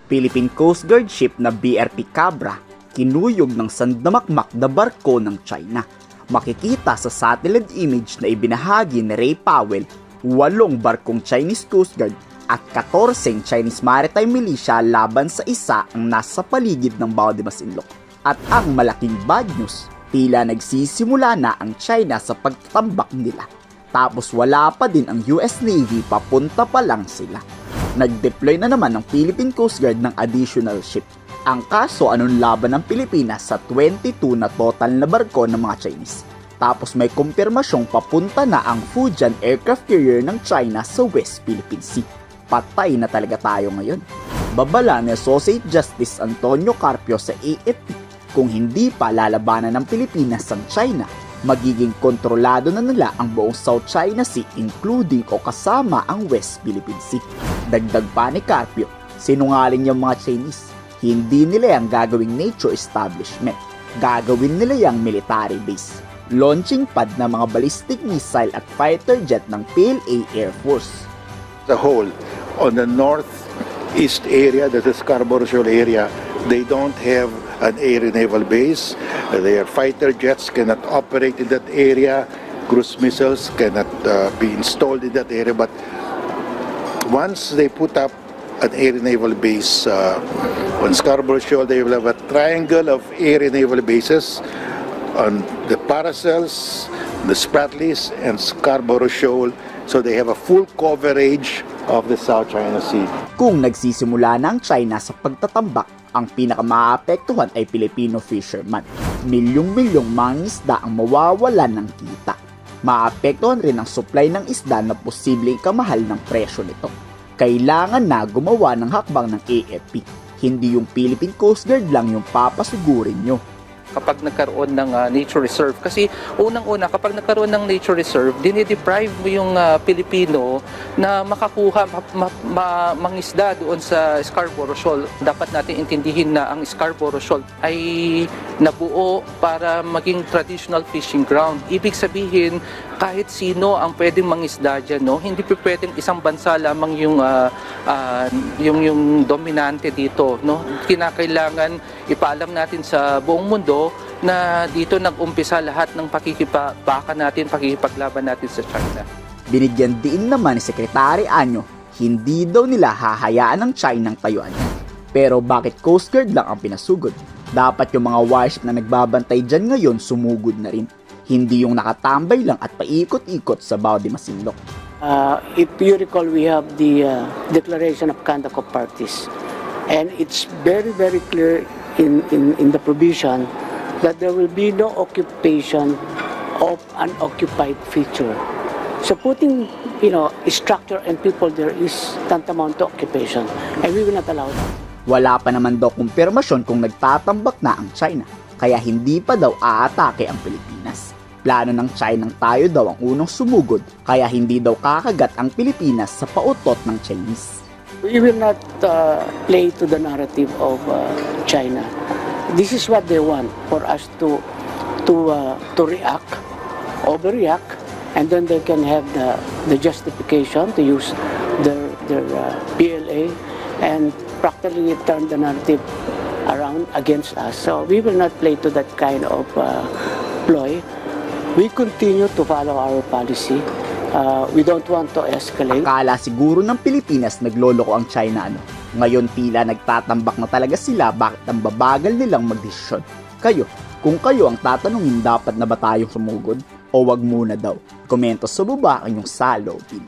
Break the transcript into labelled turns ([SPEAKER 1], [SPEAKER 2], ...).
[SPEAKER 1] Philippine Coast Guard ship na BRP Cabra, kinuyog ng sandamakmak na barko ng China. Makikita sa satellite image na ibinahagi ni Ray Powell, 8 barkong Chinese Coast Guard at 14 Chinese Maritime Militia laban sa isa ang nasa paligid ng Bao de Masinloc. At ang malaking bad news, tila nagsisimula na ang China sa pagtambak nila. Tapos wala pa din ang US Navy, papunta pa lang sila. Nag-deploy na naman ng Philippine Coast Guard ng additional ship. Ang kaso anong laban ng Pilipinas sa 22 na total na barko ng mga Chinese. Tapos may kumpirmasyong papunta na ang Fujian aircraft carrier ng China sa West Philippine Sea. Patay na talaga tayo ngayon. Babala ni Associate Justice Antonio Carpio sa AFP, kung hindi pa lalabanan ng Pilipinas ang China, magiging kontrolado na nila ang buong South China Sea including o kasama ang West Philippine Sea. Dagdag pa ni Carpio, sinungaling yung mga Chinese. Hindi nila yung gagawing nature establishment. Gagawin nila yung military base. Launching pad ng mga ballistic missile at fighter jet ng PLA Air Force.
[SPEAKER 2] The whole, on the northeast area, the Scarborough Shoal area, they don't have an air and naval base. Their fighter jets cannot operate in that area. Cruise missiles cannot be installed in that area. But once they put up an air and naval base on Scarborough Shoal, they will have a triangle of air and naval bases on the Paracels, the Spratlys, and Scarborough Shoal. So they have a full coverage of the South China Sea.
[SPEAKER 1] Kung nagsisimula na ang China sa pagtatambak, ang pinakamaapektuhan ay Filipino fisherman. Milyong-milyong mangingisda ang mawawalan ng kita. Maapektuhan rin ang supply ng isda na posibleng kamahal ng presyo nito. Kailangan na gumawa ng hakbang ng AFP. Hindi yung Philippine Coast Guard lang yung papasugurin nyo.
[SPEAKER 3] Kapag nagkaroon ng nature reserve. Kasi unang-una, kapag nagkaroon ng nature reserve, dinideprive mo yung Pilipino na makakuha, mangisda doon sa Scarborough Shoal. Dapat natin intindihin na ang Scarborough Shoal ay nabuo para maging traditional fishing ground. Ibig sabihin, kahit sino ang pwedeng mangisda dyan, no? Hindi pwedeng isang bansa lamang yung dominante dito, no? Kinakailangan ipaalam natin sa buong mundo na dito nag-umpisa lahat ng pakikipaglaban natin sa China.
[SPEAKER 1] Binigyan din naman ni Secretary Anyo, hindi daw nila hahayaan ng China ang tayuan yan. Pero bakit Coast Guard lang ang pinasugod? Dapat yung mga warship na nagbabantay dyan ngayon sumugod na rin. Hindi yung nakatambay lang at paikot-ikot sa Bao de Masinloc.
[SPEAKER 4] If you recall, we have the Declaration of Conduct of Parties. And it's very, very clear in the provision that there will be no occupation of unoccupied feature. So putting, structure and people there is tantamount to occupation. And we will not allow that.
[SPEAKER 1] Wala pa naman daw kumpirmasyon kung nagtatambak na ang China, kaya hindi pa daw aatake ang Pilipinas. Plano ng China tayo daw ang unang sumugod, kaya hindi daw kakagat ang Pilipinas sa pautot ng Chinese.
[SPEAKER 4] We will not play to the narrative of China. This is what they want, for us to react, overreact, and then they can have the justification to use their PLA and practically turn the narrative around against us. So we will not play to that kind of ploy. We continue to follow our policy. We don't want to escalate.
[SPEAKER 1] Akala siguro ng Pilipinas nagloloko ang China Ngayon tila nagtatambak na talaga sila, bakit ang babagal nilang magdesisyon. Kayo, kung kayo ang tatanungin, dapat na ba tayong sumugod? O wag muna daw? Komento sa baba ang inyong saloobin.